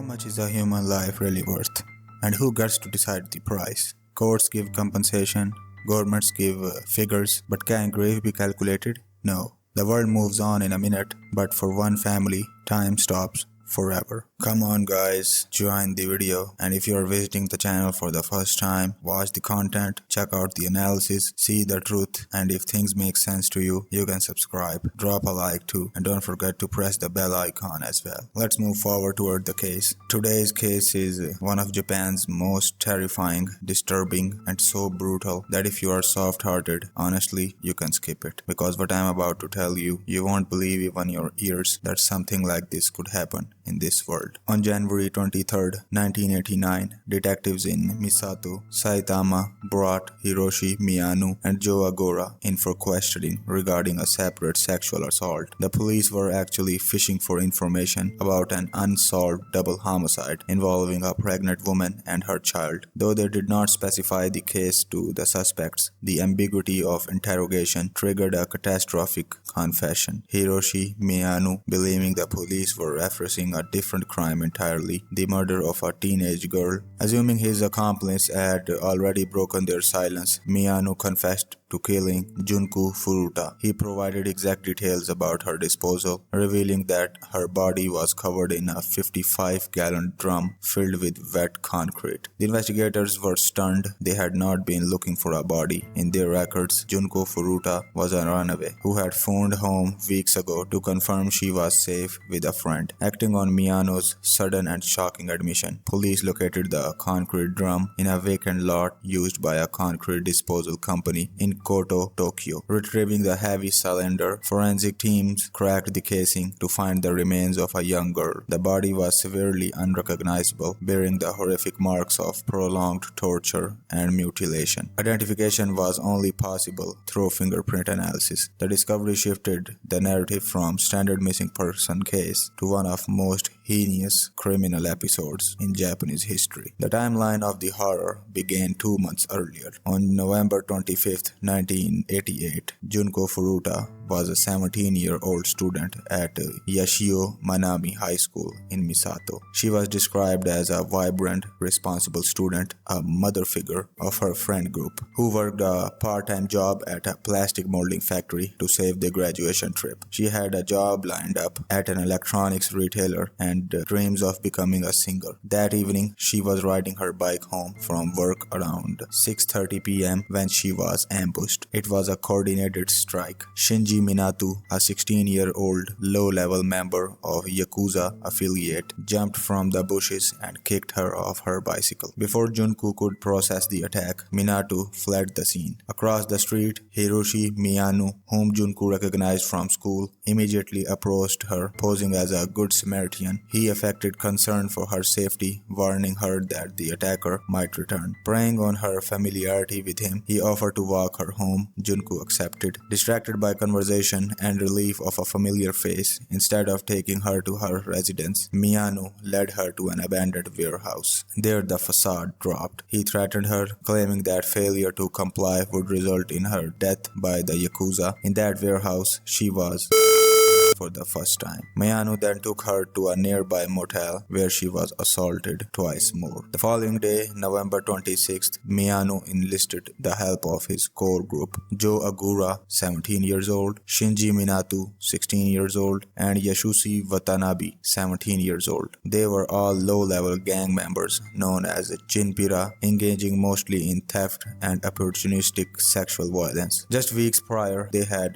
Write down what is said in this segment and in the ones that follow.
much is a human life really worth? And who gets to decide the price? Courts give compensation, governments give figures, but can grief be calculated? No. The world moves on in a minute, but for one family, time stops forever. Come on guys, join the video, and if you are visiting the channel for the first time, watch the content, check out the analysis, see the truth, and if things make sense to you, you can subscribe, drop a like too, and don't forget to press the bell icon as well. Let's move forward toward the case. Today's case is one of Japan's most terrifying, disturbing, and so brutal that if you are soft-hearted, honestly, you can skip it. Because what I'm about to tell you, you won't believe even your ears that something like this could happen in this world. On January 23, 1989, detectives in Misato, Saitama brought Hiroshi Miyano and Joe Agora in for questioning regarding a separate sexual assault. The police were actually fishing for information about an unsolved double homicide involving a pregnant woman and her child. Though they did not specify the case to the suspects, the ambiguity of interrogation triggered a catastrophic confession. Hiroshi Miyano, believing the police were referencing a different crime entirely, the murder of a teenage girl. Assuming his accomplice had already broken their silence, Miyano confessed to killing Junko Furuta. He provided exact details about her disposal, revealing that her body was covered in a 55-gallon drum filled with wet concrete. The investigators were stunned. They had not been looking for a body. In their records, Junko Furuta was a runaway who had phoned home weeks ago to confirm she was safe with a friend. Acting on Miyano's sudden and shocking admission, police located the concrete drum in a vacant lot used by a concrete disposal company in Koto, Tokyo. Retrieving the heavy cylinder, forensic teams cracked the casing to find the remains of a young girl. The body was severely unrecognizable, bearing the horrific marks of prolonged torture and mutilation. Identification was only possible through fingerprint analysis. The discovery shifted the narrative from standard missing person case to one of most heinous criminal episodes in Japanese history. The timeline of the horror began 2 months earlier. On November 25, 1988, Junko Furuta was a 17-year-old student at Yashio Manami High School in Misato. She was described as a vibrant, responsible student, a mother figure of her friend group, who worked a part-time job at a plastic molding factory to save the graduation trip. She had a job lined up at an electronics retailer and dreams of becoming a singer. That evening, she was riding her bike home from work around 6:30 p.m. when she was ambushed. It was a coordinated strike. Shinji Minato, a 16-year-old low-level member of Yakuza affiliate, jumped from the bushes and kicked her off her bicycle. Before Junko could process the attack, Minato fled the scene. Across the street, Hiroshi Miyano, whom Junko recognized from school, immediately approached her, posing as a good Samaritan. He affected concern for her safety, warning her that the attacker might return. Preying on her familiarity with him, he offered to walk her home. Junko accepted. Distracted by conversation and relief of a familiar face, instead of taking her to her residence, Miyano led her to an abandoned warehouse. There the facade dropped. He threatened her, claiming that failure to comply would result in her death by the Yakuza. In that warehouse, she was for the first time. Miyano then took her to a nearby motel where she was assaulted twice more. The following day, November 26th, Miyano enlisted the help of his core group, Joe Agura, 17 years old, Shinji Minato, 16 years old, and Yasushi Watanabe, 17 years old. They were all low-level gang members known as Jinpira, engaging mostly in theft and opportunistic sexual violence. Just weeks prior, they had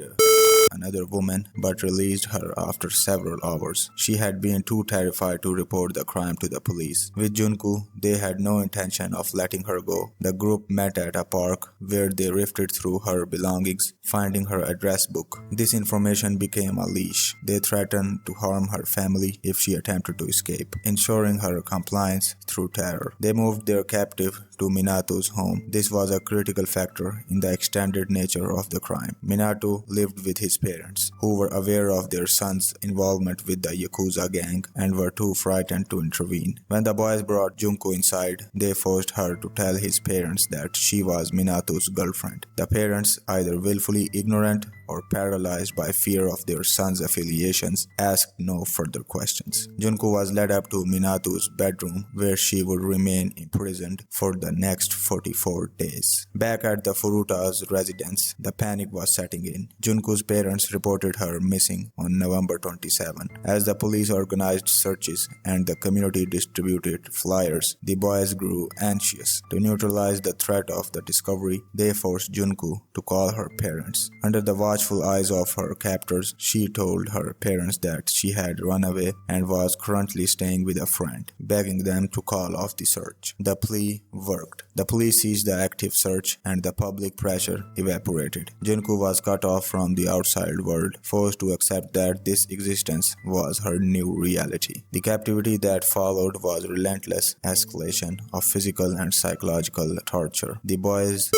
another woman, but released her after several hours. She had been too terrified to report the crime to the police. With Junko, they had no intention of letting her go. The group met at a park where they rifted through her belongings, finding her address book. This information became a leash. They threatened to harm her family if she attempted to escape, ensuring her compliance through terror. They moved their captive to Minato's home. This was a critical factor in the extended nature of the crime. Minato lived with his parents, who were aware of their son's involvement with the Yakuza gang and were too frightened to intervene. When the boys brought Junko inside, they forced her to tell his parents that she was Minato's girlfriend. The parents, either willfully ignorant or paralyzed by fear of their son's affiliations, asked no further questions. Junko was led up to Minato's bedroom, where she would remain imprisoned for the next 44 days. Back at the Furuta's residence, the panic was setting in. Junko's parents reported her missing on November 27. As the police organized searches and the community distributed flyers, the boys grew anxious. To neutralize the threat of the discovery, they forced Junko to call her parents. Under the watchful eyes of her captors, she told her parents that she had run away and was currently staying with a friend, begging them to call off the search. The plea worked. The police ceased the active search and the public pressure evaporated. Junko was cut off from the outside world, forced to accept that this existence was her new reality. The captivity that followed was relentless escalation of physical and psychological torture. The boys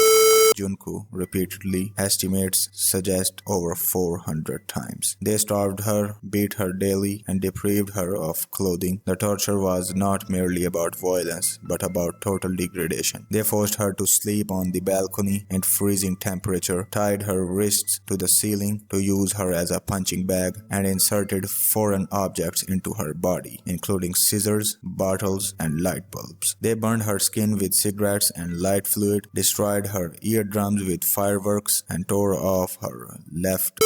Junko repeatedly estimates suggest over 400 times. They starved her, beat her daily, and deprived her of clothing. The torture was not merely about violence, but about total degradation. They forced her to sleep on the balcony in freezing temperature, tied her wrists to the ceiling to use her as a punching bag, and inserted foreign objects into her body, including scissors, bottles, and light bulbs. They burned her skin with cigarettes and light fluid, destroyed her eardrums with fireworks, and tore off her left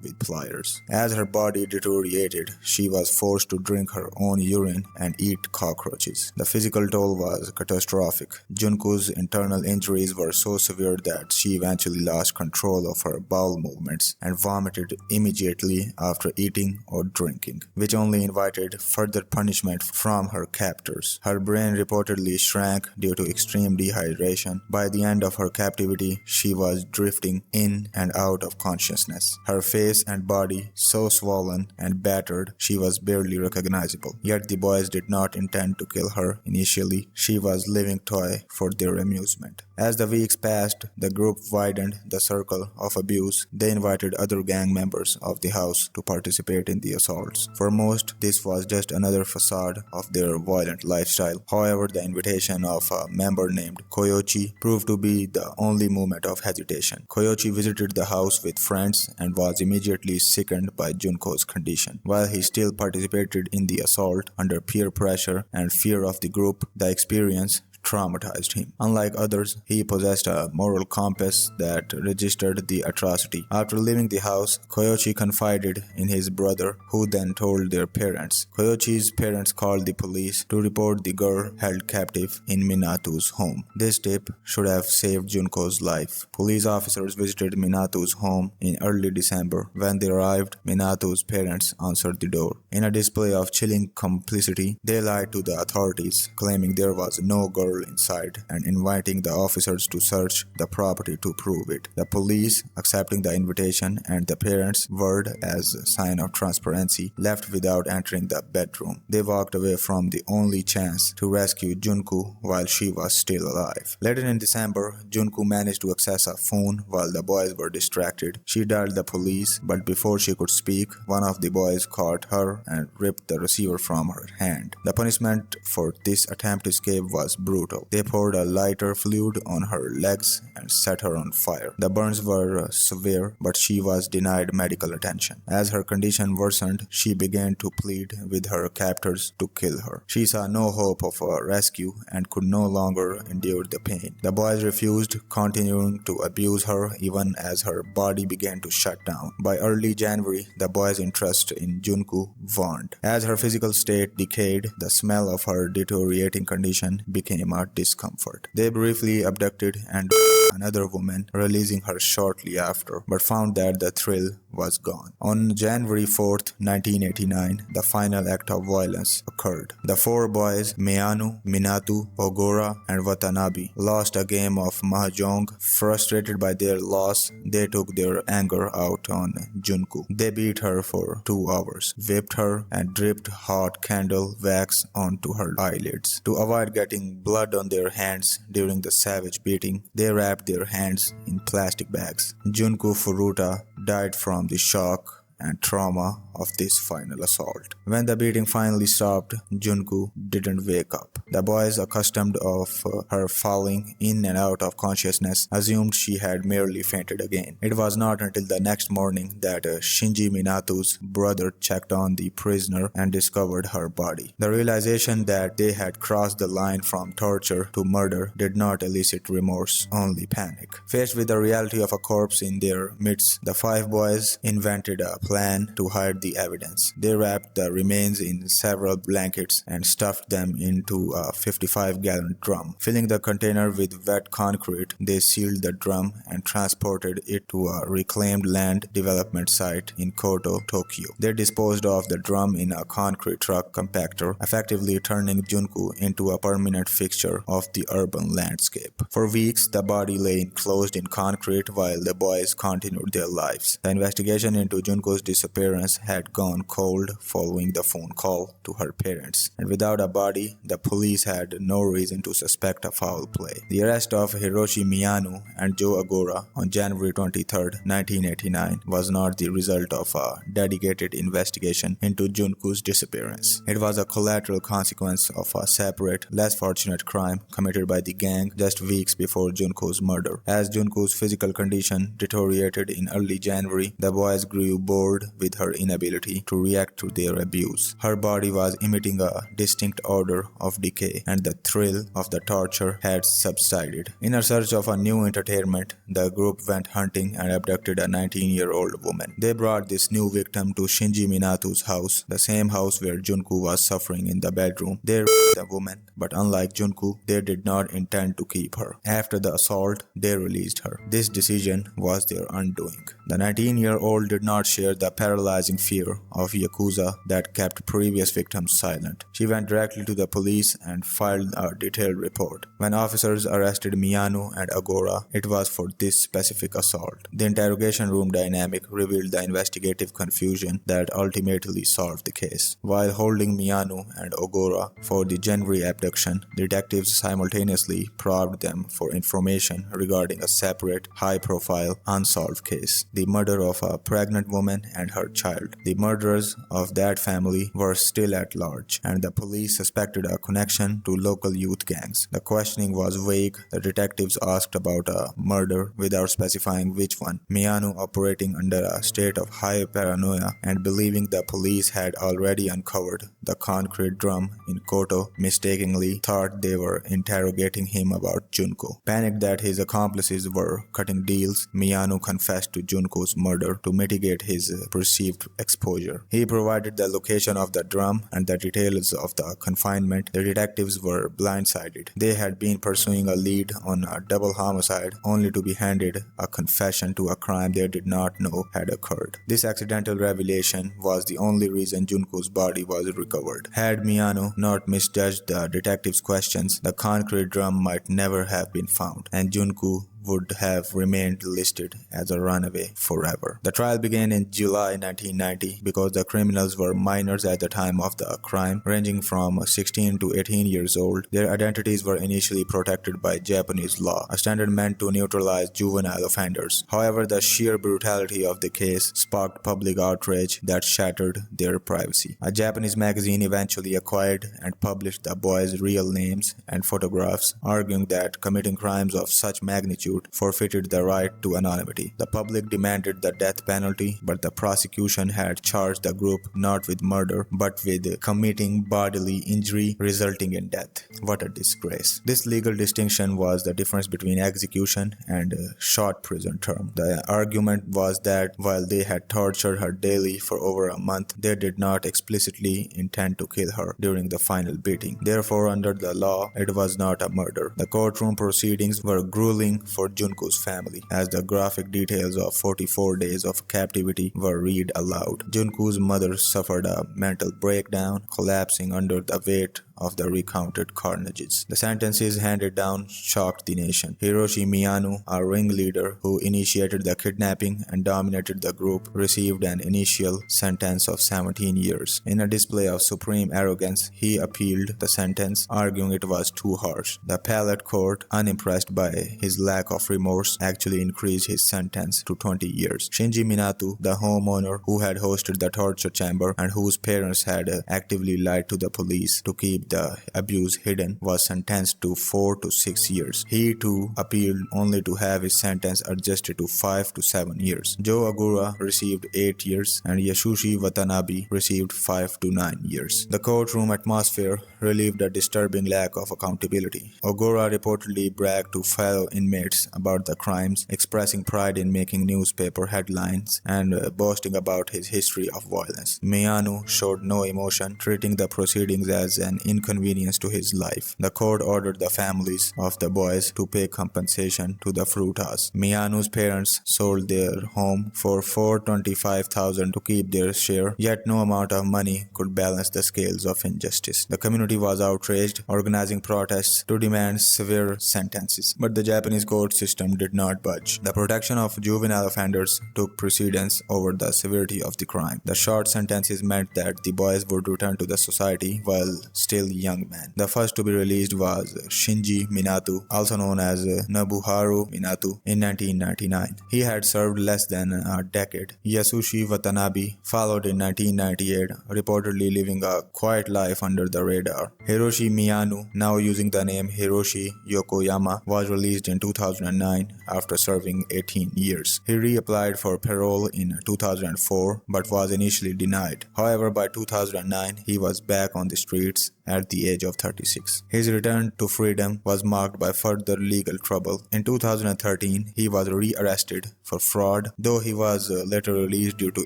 with pliers. As her body deteriorated, she was forced to drink her own urine and eat cockroaches. The physical toll was catastrophic. Junko's internal injuries were so severe that she eventually lost control of her bowel movements and vomited immediately after eating or drinking, which only invited further punishment from her captors. Her brain reportedly shrank due to extreme dehydration. By the end of her captivity, she was drifting in and out of consciousness. Her face and body so swollen and battered she was barely recognizable. Yet the boys did not intend to kill her initially. She was a living toy for their amusement. As the weeks passed, the group widened the circle of abuse. They invited other gang members of the house to participate in the assaults. For most, this was just another facade of their violent lifestyle. However, the invitation of a member named Koyochi proved to be the only moment of hesitation. Koyochi visited the house with friends and was immediately sickened by Junko's condition. While he still participated in the assault under peer pressure and fear of the group, the experience traumatized him. Unlike others, he possessed a moral compass that registered the atrocity. After leaving the house, Koyochi confided in his brother, who then told their parents. Koyochi's parents called the police to report the girl held captive in Minato's home. This tip should have saved Junko's life. Police officers visited Minato's home in early December. When they arrived, Minato's parents answered the door. In a display of chilling complicity, they lied to the authorities, claiming there was no girl inside and inviting the officers to search the property to prove it. The police, accepting the invitation and the parents' word as a sign of transparency, left without entering the bedroom. They walked away from the only chance to rescue Junko while she was still alive. Later in December, Junko managed to access a phone while the boys were distracted. She dialed the police, but before she could speak, one of the boys caught her and ripped the receiver from her hand. The punishment for this attempt to escape was brutal. They poured a lighter fluid on her legs and set her on fire. The burns were severe, but she was denied medical attention. As her condition worsened, she began to plead with her captors to kill her. She saw no hope of a rescue and could no longer endure the pain. The boys refused, continuing to abuse her even as her body began to shut down. By early January, the boys' interest in Junko waned. As her physical state decayed, the smell of her deteriorating condition became a discomfort. They briefly abducted and another woman, releasing her shortly after, but found that the thrill was gone. On January 4th, 1989, the final act of violence occurred. The four boys, Miyano, Minato, Ogura, and Watanabe, lost a game of mahjong. Frustrated by their loss, they took their anger out on Junko. They beat her for 2 hours, whipped her, and dripped hot candle wax onto her eyelids. To avoid getting blood on their hands during the savage beating, they wrapped their hands in plastic bags. Junko Furuta died from the shock and trauma of this final assault. When the beating finally stopped, Junko didn't wake up. The boys, accustomed of her falling in and out of consciousness, assumed she had merely fainted again. It was not until the next morning that Shinji Minato's brother checked on the prisoner and discovered her body. The realization that they had crossed the line from torture to murder did not elicit remorse, only panic. Faced with the reality of a corpse in their midst, the five boys invented a plan to hide the evidence. They wrapped the remains in several blankets and stuffed them into a 55-gallon drum. Filling the container with wet concrete, they sealed the drum and transported it to a reclaimed land development site in Koto, Tokyo. They disposed of the drum in a concrete truck compactor, effectively turning Junko into a permanent fixture of the urban landscape. For weeks, the body lay enclosed in concrete while the boys continued their lives. The investigation into Junko's disappearance had gone cold following the phone call to her parents, and without a body, the police had no reason to suspect a foul play. The arrest of Hiroshi Miyano and Joe Agora on January 23, 1989 was not the result of a dedicated investigation into Junko's disappearance. It was a collateral consequence of a separate, less fortunate crime committed by the gang just weeks before Junko's murder. As Junko's physical condition deteriorated in early January, the boys grew bored with her inability to react to their abuse. Her body was emitting a distinct odor of decay, and the thrill of the torture had subsided. In a search of a new entertainment, the group went hunting and abducted a 19-year-old woman. They brought this new victim to Shinji Minato's house, the same house where Junko was suffering in the bedroom. They raped the woman, but unlike Junko, they did not intend to keep her. After the assault, they released her. This decision was their undoing. The 19-year-old did not share the paralyzing fear of Yakuza that kept previous victims silent. She went directly to the police and filed a detailed report. When officers arrested Miyano and Agora, it was for this specific assault. The interrogation room dynamic revealed the investigative confusion that ultimately solved the case. While holding Miyano and Agora for the January abduction, detectives simultaneously probed them for information regarding a separate, high-profile, unsolved case: the murder of a pregnant woman and her child. The murderers of that family were still at large, and the police suspected a connection to local youth gangs. The questioning was vague. The detectives asked about a murder without specifying which one. Miyano, operating under a state of high paranoia and believing the police had already uncovered the concrete drum in Koto, mistakenly thought they were interrogating him about Junko. Panicked that his accomplices were cutting deals, Miyano confessed to Junko's murder to mitigate his perceived exposure. He provided the location of the drum and the details of the confinement. The detectives were blindsided. They had been pursuing a lead on a double homicide only to be handed a confession to a crime they did not know had occurred. This accidental revelation was the only reason Junko's body was recovered. Had Miyano not misjudged the detectives' questions, the concrete drum might never have been found, and Junko would have remained listed as a runaway forever. The trial began in July 1990 because the criminals were minors at the time of the crime, ranging from 16 to 18 years old. Their identities were initially protected by Japanese law, a standard meant to neutralize juvenile offenders. However, the sheer brutality of the case sparked public outrage that shattered their privacy. A Japanese magazine eventually acquired and published the boys' real names and photographs, arguing that committing crimes of such magnitude forfeited the right to anonymity. The public demanded the death penalty, but the prosecution had charged the group not with murder, but with committing bodily injury resulting in death. What a disgrace. This legal distinction was the difference between execution and a short prison term. The argument was that while they had tortured her daily for over a month, they did not explicitly intend to kill her during the final beating. Therefore, under the law, it was not a murder. The courtroom proceedings were grueling for Junko's family, as the graphic details of 44 days of captivity were read aloud. Junko's mother suffered a mental breakdown, collapsing under the weight of the recounted carnages. The sentences handed down shocked the nation. Hiroshi Miyano, a ringleader who initiated the kidnapping and dominated the group, received an initial sentence of 17 years. In a display of supreme arrogance, he appealed the sentence, arguing it was too harsh. The appellate court, unimpressed by his lack of remorse, actually increased his sentence to 20 years. Shinji Minato, the homeowner who had hosted the torture chamber and whose parents had actively lied to the police to keep the abuse hidden, was sentenced to 4 to 6 years. He too appealed only to have his sentence adjusted to 5 to 7 years. Joe Agura received 8 years and Yasushi Watanabe received 5 to 9 years. The courtroom atmosphere relieved a disturbing lack of accountability. Ogura reportedly bragged to fellow inmates about the crimes, expressing pride in making newspaper headlines and boasting about his history of violence. Miyano showed no emotion, treating the proceedings as an inconvenience to his life. The court ordered the families of the boys to pay compensation to the Furutas. Miyano's parents sold their home for $425,000 to keep their share, yet no amount of money could balance the scales of injustice. The community was outraged, organizing protests to demand severe sentences, but the Japanese court system did not budge. The protection of juvenile offenders took precedence over the severity of the crime. The short sentences meant that the boys would return to the society while still young men. The first to be released was Shinji Minato, also known as Nobuharu Minato, in 1999. He had served less than a decade. Yasushi Watanabe followed in 1998, reportedly living a quiet life under the radar. Hiroshi Miyano, now using the name Hiroshi Yokoyama, was released in 2009 after serving 18 years. He reapplied for parole in 2004 but was initially denied. However, by 2009, he was back on the streets at the age of 36. His return to freedom was marked by further legal trouble. In 2013, he was rearrested for fraud. Though he was later released due to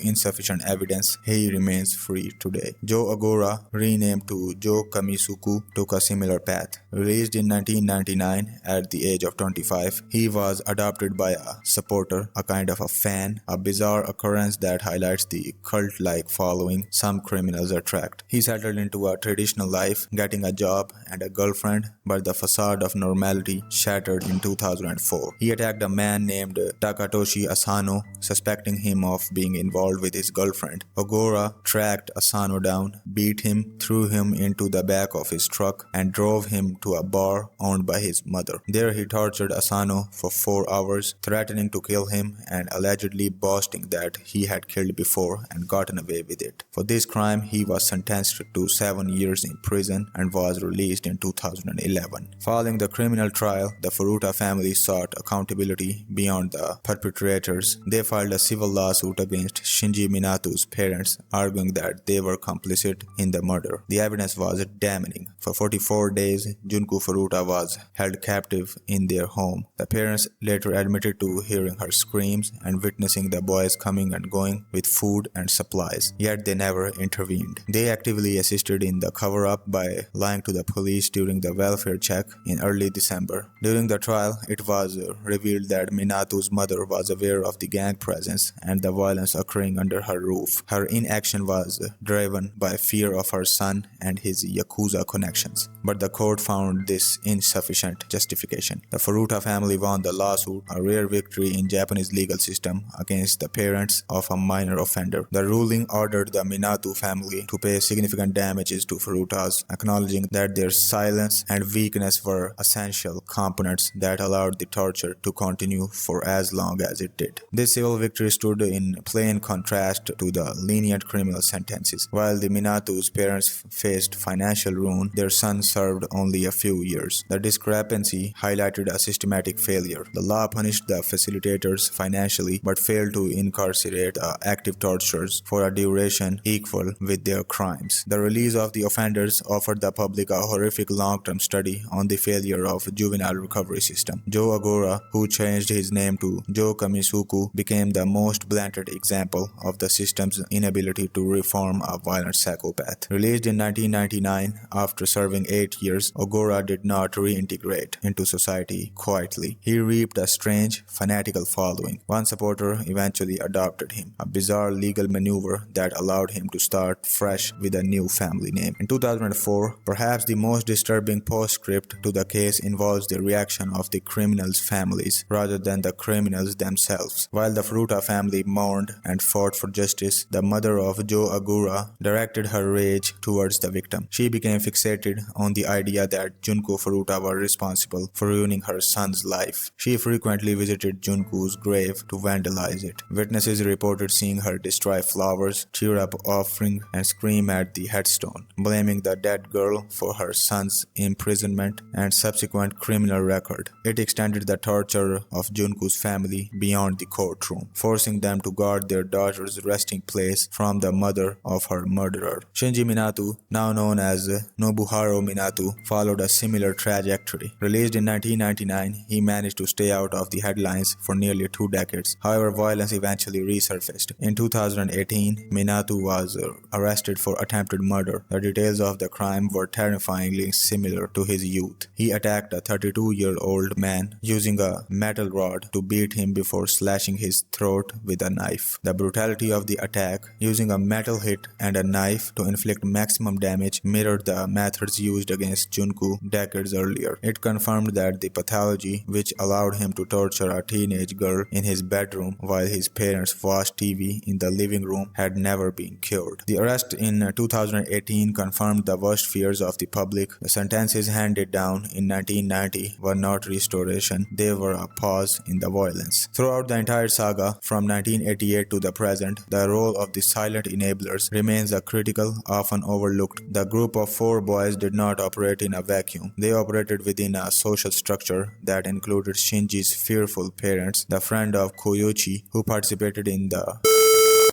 insufficient evidence, he remains free today. Joe Agora, renamed to Joe Kamisuku, took a similar path. Released in 1999 at the age of 25, he was adopted by a supporter, a kind of a fan, a bizarre occurrence that highlights the cult-like following some criminals attract. He settled into a traditional life, getting a job and a girlfriend, but the facade of normality shattered in 2004. He attacked a man named Takatoshi Asano, suspecting him of being involved with his girlfriend. Ogura tracked Asano down, beat him, threw him into the back of his truck, and drove him to a bar owned by his mother. There he tortured Asano for 4 hours, threatening to kill him and allegedly boasting that he had killed before and gotten away with it. For this crime, he was sentenced to 7 years in prison and was released in 2011. Following the criminal trial, the Furuta family sought accountability beyond the perpetrators. They filed a civil lawsuit against Shinji Minato's parents, arguing that they were complicit in the murder. The evidence was damning. For 44 days, Junko Furuta was held captive in their home. The parents later admitted to hearing her screams and witnessing the boys coming and going with food and supplies, yet they never intervened. They actively assisted in the cover-up by lying to the police during the welfare check in early December. During the trial, it was revealed that Minato's mother was aware of the gang presence and the violence occurring under her roof. Her inaction was driven by fear of her son and his Yakuza connections, but the court found this insufficient justification. The Furuta family won the lawsuit, a rare victory in Japanese legal system, against the parents of a minor offender. The ruling ordered the Minato family to pay significant damages to Furutas, acknowledging that their silence and weakness were essential components that allowed the torture to continue for as long as it did. This civil victory stood in plain contrast to the lenient criminal sentences. While the Minato's parents faced financial ruin, their son served only a few years. The discrepancy highlighted a systematic failure. The law punished the facilitators financially but failed to incarcerate active torturers for a duration equal with their crimes. The release of the offenders offered the public a horrific long-term study on the failure of juvenile recovery system. Joe Agora, who changed his name to Joe Kamisuku, became the most blatant example of the system's inability to reform a violent psychopath. Released in 1999 after serving 8 years, Ogura did not reintegrate into society quietly. He reaped a strange, fanatical following. One supporter eventually adopted him, a bizarre legal maneuver that allowed him to start fresh with a new family name. In 2005, 4, perhaps the most disturbing postscript to the case involves the reaction of the criminals' families rather than the criminals themselves. While the Furuta family mourned and fought for justice, the mother of Joe Agura directed her rage towards the victim. She became fixated on the idea that Junko Furuta was responsible for ruining her son's life. She frequently visited Junko's grave to vandalize it. Witnesses reported seeing her destroy flowers, tear up offering, and scream at the headstone, blaming the dead girl for her son's imprisonment and subsequent criminal record. It extended the torture of Junko's family beyond the courtroom, forcing them to guard their daughter's resting place from the mother of her murderer. Shinji Minato, now known as Nobuharu Minato, followed a similar trajectory. Released in 1999, he managed to stay out of the headlines for nearly 2 decades. However, violence eventually resurfaced. In 2018, Minato was arrested for attempted murder. The details of the crime were terrifyingly similar to his youth. He attacked a 32-year-old man using a metal rod to beat him before slashing his throat with a knife. The brutality of the attack, using a metal hit and a knife to inflict maximum damage, mirrored the methods used against Junko decades earlier. It confirmed that the pathology, which allowed him to torture a teenage girl in his bedroom while his parents watched TV in the living room, had never been cured. The arrest in 2018 confirmed the worst fears of the public. The sentences handed down in 1990 were not restoration, they were a pause in the violence. Throughout the entire saga, from 1988 to the present, the role of the silent enablers remains a critical, often overlooked. The group of 4 boys did not operate in a vacuum. They operated within a social structure that included Shinji's fearful parents, the friend of Koyuchi who participated in the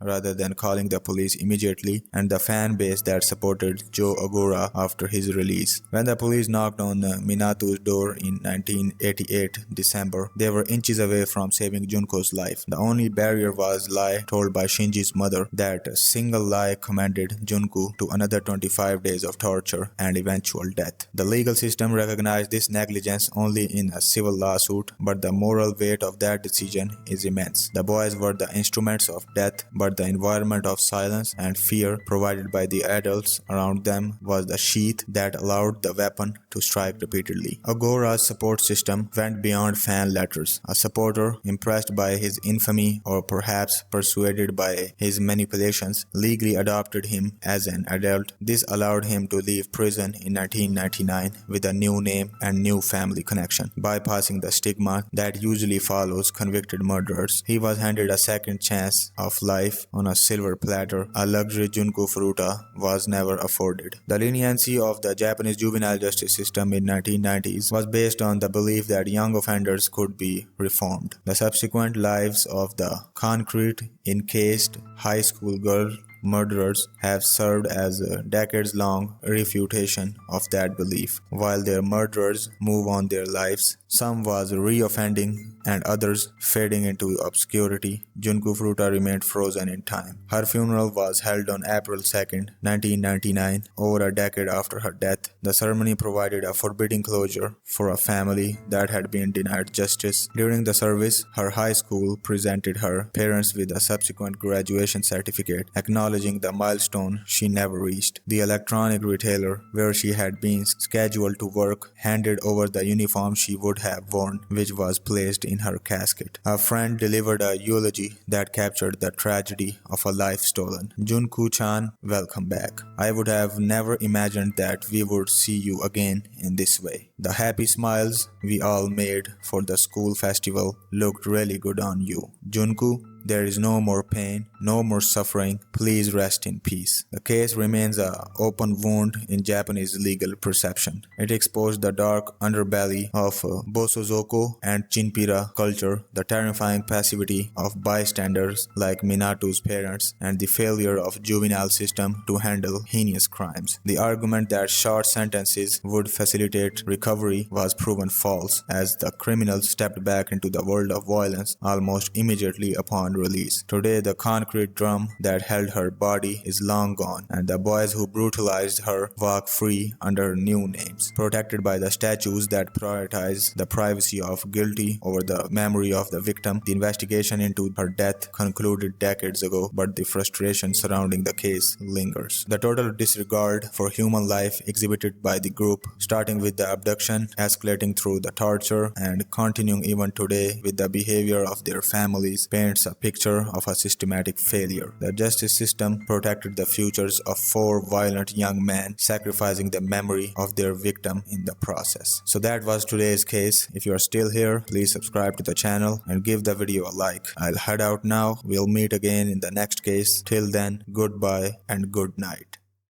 rather than calling the police immediately, and the fan base that supported Joe Agura after his release. When the police knocked on Minato's door in 1988 December, they were inches away from saving Junko's life. The only barrier was lie told by Shinji's mother. That single lie commanded Junko to another 25 days of torture and eventual death. The legal system recognized this negligence only in a civil lawsuit, but the moral weight of that decision is immense. The boys were the instruments of death, but the environment of silence and fear provided by the adults around them was the sheath that allowed the weapon to strike repeatedly. Agora's support system went beyond fan letters. A supporter, impressed by his infamy or perhaps persuaded by his manipulations, legally adopted him as an adult. This allowed him to leave prison in 1999 with a new name and new family connection, bypassing the stigma that usually follows convicted murderers. He was handed a second chance of life on a silver platter, a luxury Junko Furuta was never afforded. The leniency of the Japanese juvenile justice system in 1990s was based on the belief that young offenders could be reformed. The subsequent lives of the concrete, encased high school girl murderers have served as a decades-long refutation of that belief. While their murderers move on their lives, some was re-offending and others fading into obscurity, Junko Furuta remained frozen in time. Her funeral was held on April 2, 1999, over a decade after her death. The ceremony provided a forbidding closure for a family that had been denied justice. During the service, her high school presented her parents with a subsequent graduation certificate, acknowledging the milestone she never reached. The electronic retailer, where she had been scheduled to work, handed over the uniform she would have worn, which was placed in her casket. A friend delivered a eulogy that captured the tragedy of a life stolen. Junko-chan, welcome back. I would have never imagined that we would see you again in this way. The happy smiles we all made for the school festival looked really good on you. Junko, there is no more pain, no more suffering. Please rest in peace. The case remains an open wound in Japanese legal perception. It exposed the dark underbelly of Bosozoko and Chinpira culture, the terrifying passivity of bystanders like Minato's parents, and the failure of juvenile system to handle heinous crimes. The argument that short sentences would facilitate recovery was proven false, as the criminals stepped back into the world of violence almost immediately upon release. Today, the concrete drum that held her body is long gone, and the boys who brutalized her walk free under new names, protected by the statues that prioritize the privacy of guilty over the memory of the victim. The investigation into her death concluded decades ago, but the frustration surrounding the case lingers. The total disregard for human life exhibited by the group, starting with the abduction, escalating through the torture, and continuing even today with the behavior of their families, paints a picture of a systematic failure. The justice system protected the futures of 4 violent young men, sacrificing the memory of their victim in the process. So that was today's case. If you are still here, please subscribe to the channel and give the video a like. I'll head out now. We'll meet again in the next case. Till then, goodbye and good night.